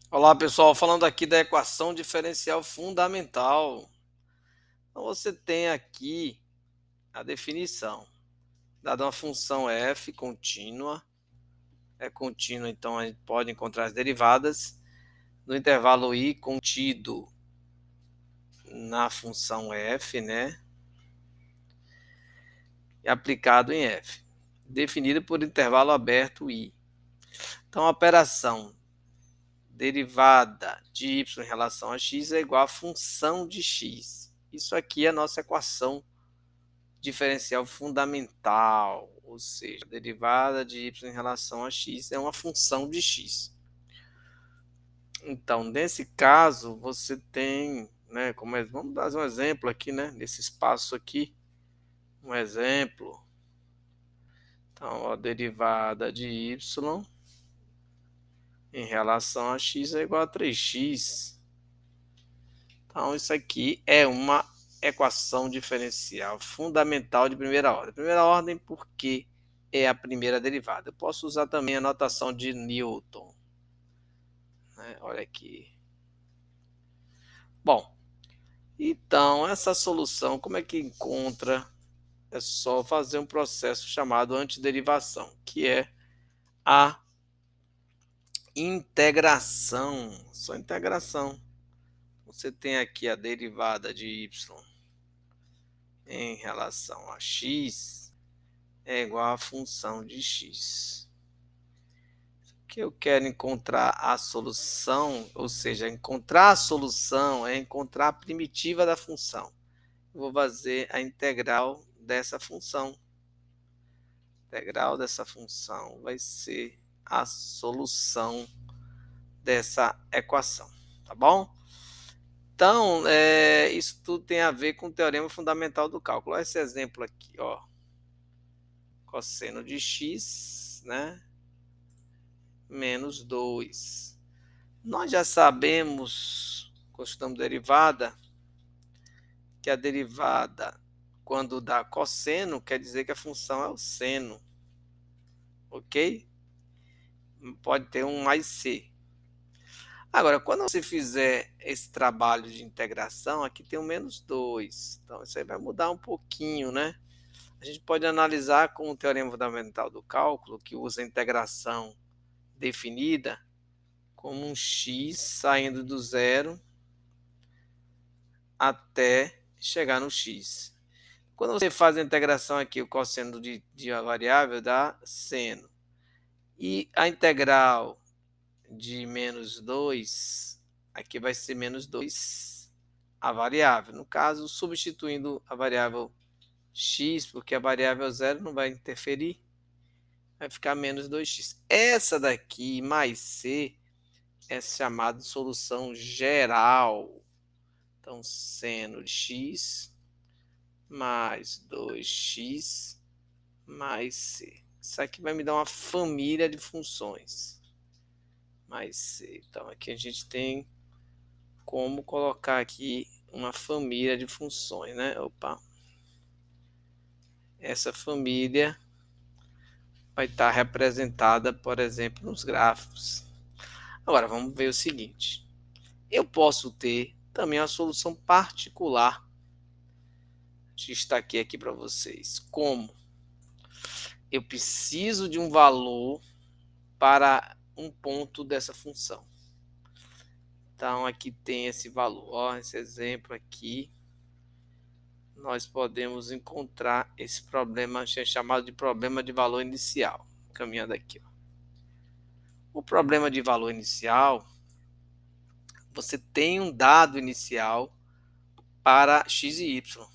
Olá pessoal, falando aqui da equação diferencial fundamental. Então você tem aqui a definição, dada uma função f contínua, é contínua, então a gente pode encontrar as derivadas no intervalo i contido na função f, né, e aplicado em f, definido por intervalo aberto i. Então a operação derivada de y em relação a x é igual à função de x. Isso aqui é a nossa equação diferencial fundamental, ou seja, a derivada de y em relação a x é uma função de x. Então, nesse caso, você tem, né, vamos dar um exemplo aqui, né, nesse espaço aqui, um exemplo. Então, a derivada de y em relação a x é igual a 3x. Então, isso aqui é uma equação diferencial fundamental de primeira ordem. Primeira ordem porque é a primeira derivada. Eu posso usar também a notação de Newton, né? Olha aqui. Bom, então essa solução, como é que encontra? É só fazer um processo chamado antiderivação, que é a integração. Só integração. Você tem aqui a derivada de y em relação a x é igual à função de x. Que eu quero encontrar a solução, ou seja, encontrar a solução é encontrar a primitiva da função. Eu vou fazer a integral dessa função. A integral dessa função vai ser a solução dessa equação, tá bom? Então, isso tudo tem a ver com o teorema fundamental do cálculo. Olha esse exemplo aqui, ó. Cosseno de x, né? Menos 2. Nós já sabemos, constante derivada, que a derivada, quando dá cosseno, quer dizer que a função é o seno, ok? Pode ter um mais c. Agora, quando você fizer esse trabalho de integração, aqui tem um menos 2. Então, isso aí vai mudar um pouquinho, né? A gente pode analisar com o teorema fundamental do cálculo, que usa a integração definida como um x saindo do zero até chegar no x. Quando você faz a integração aqui, o cosseno de uma variável dá seno. E a integral de menos 2, aqui vai ser menos 2 a variável. No caso, substituindo a variável x, porque a variável zero não vai interferir, vai ficar menos 2x. Essa daqui, mais c, é chamada de solução geral. Então, seno de x mais 2x mais c. Isso aqui vai me dar uma família de funções. Mais c. Então, aqui a gente tem como colocar aqui uma família de funções, né? Opa. Essa família vai estar representada, por exemplo, nos gráficos. Agora, vamos ver o seguinte. Eu posso ter também uma solução particular. Destaquei aqui para vocês. Como? Eu preciso de um valor para um ponto dessa função. Então, aqui tem esse valor. Ó, esse exemplo aqui. Nós podemos encontrar esse problema chamado de problema de valor inicial. Caminhando aqui. Ó. O problema de valor inicial, você tem um dado inicial para x e y.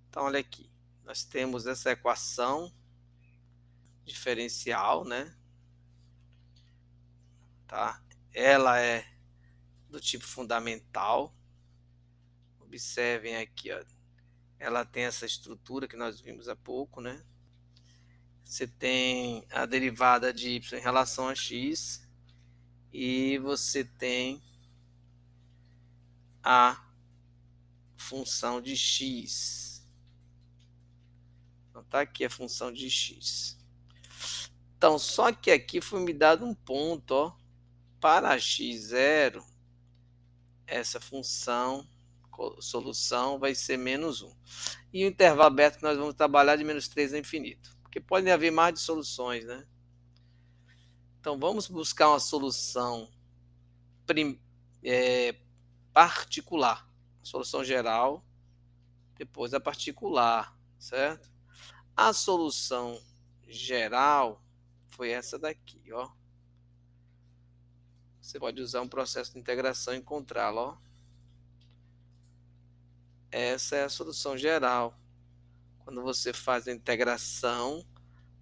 Então, olha aqui. Nós temos essa equação diferencial, né? Tá? Ela é do tipo fundamental. Observem aqui, ó. Ela tem essa estrutura que nós vimos há pouco, né? Você tem a derivada de y em relação a x e você tem a função de x. Então, tá aqui a função de x. Então, só que aqui foi me dado um ponto, ó, Para x0, essa solução vai ser menos 1. E o intervalo aberto que nós vamos trabalhar de menos 3 a infinito. Porque podem haver mais de soluções, né? Então, vamos buscar uma solução particular. Solução geral, depois a particular, certo? A solução geral foi essa daqui, ó. Você pode usar um processo de integração e encontrá-la, ó. Essa é a solução geral. Quando você faz a integração,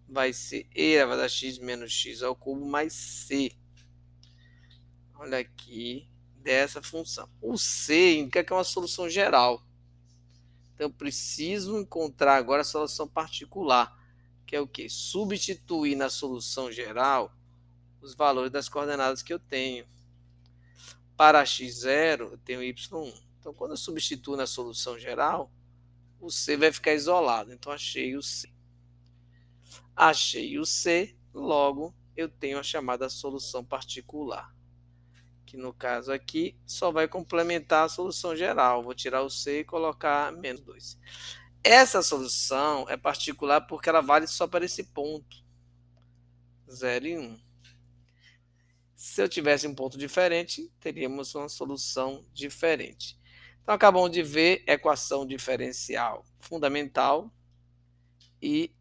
vai ser e elevado a x menos x ao cubo mais c. Olha aqui, dessa função. O c indica que é uma solução geral. Então, eu preciso encontrar agora a solução particular, que é o quê? Substituir na solução geral os valores das coordenadas que eu tenho. Para x0, eu tenho y1. Então, quando eu substituo na solução geral, o c vai ficar isolado. Então, achei o c. Achei o c, logo eu tenho a chamada solução particular, que no caso aqui só vai complementar a solução geral. Vou tirar o c e colocar menos 2. Essa solução é particular porque ela vale só para esse ponto, 0 e 1. Se eu tivesse um ponto diferente, teríamos uma solução diferente. Então, acabamos de ver equação diferencial fundamental e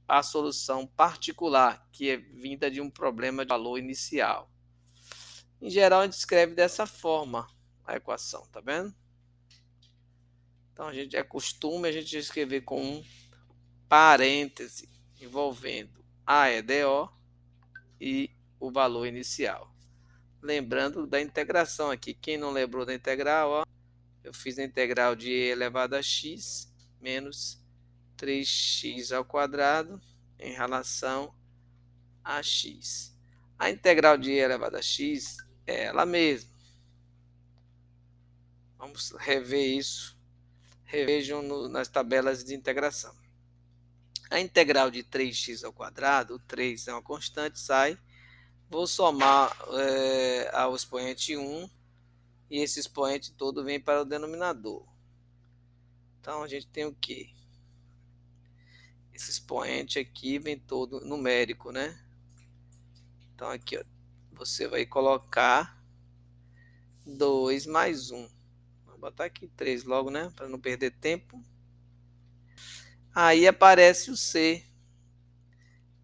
a solução particular, que é vinda de um problema de valor inicial. Em geral, a gente escreve dessa forma a equação, tá vendo? Então, a gente costume a gente escrever com um parêntese envolvendo a EDO e o valor inicial. Lembrando da integração aqui. Quem não lembrou da integral, ó, eu fiz a integral de e elevado a x menos 3x ao quadrado em relação a x. A integral de e elevado a x é ela mesma. Vamos rever isso. Revejam nas tabelas de integração. A integral de 3x ao quadrado, o 3 é uma constante, sai. Vou somar ao expoente 1 e esse expoente todo vem para o denominador. Então, a gente tem o quê? Esse expoente aqui vem todo numérico, né? Então, aqui, ó, você vai colocar 2 mais 1. Vou botar aqui 3 logo, né? Para não perder tempo. Aí aparece o C.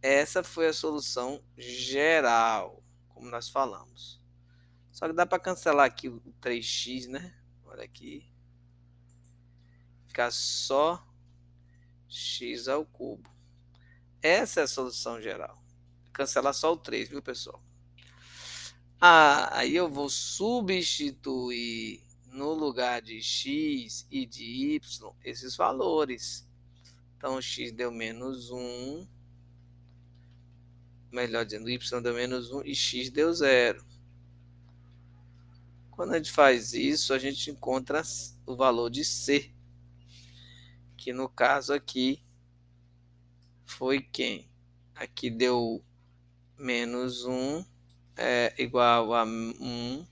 Essa foi a solução geral, como nós falamos. Só que dá para cancelar aqui o 3x, né? Olha aqui. Ficar só x ao cubo. Essa é a solução geral. Cancelar só o 3, viu, pessoal? Aí eu vou substituir no lugar de x e de y esses valores. Então, x deu menos 1. Melhor dizendo, y deu menos 1 e x deu 0. Quando a gente faz isso, a gente encontra o valor de c, que no caso aqui foi quem? Aqui deu menos 1 igual a 1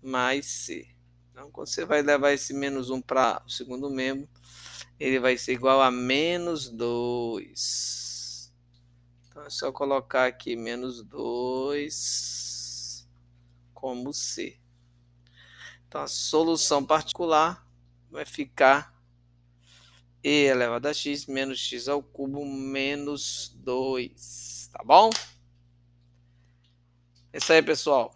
mais c. Então, quando você vai levar esse menos 1 para o segundo membro, ele vai ser igual a menos 2. Então, é só colocar aqui menos 2 como c. Então, a solução particular vai ficar e elevado a x menos x ao cubo menos 2. Tá bom? É isso aí, pessoal.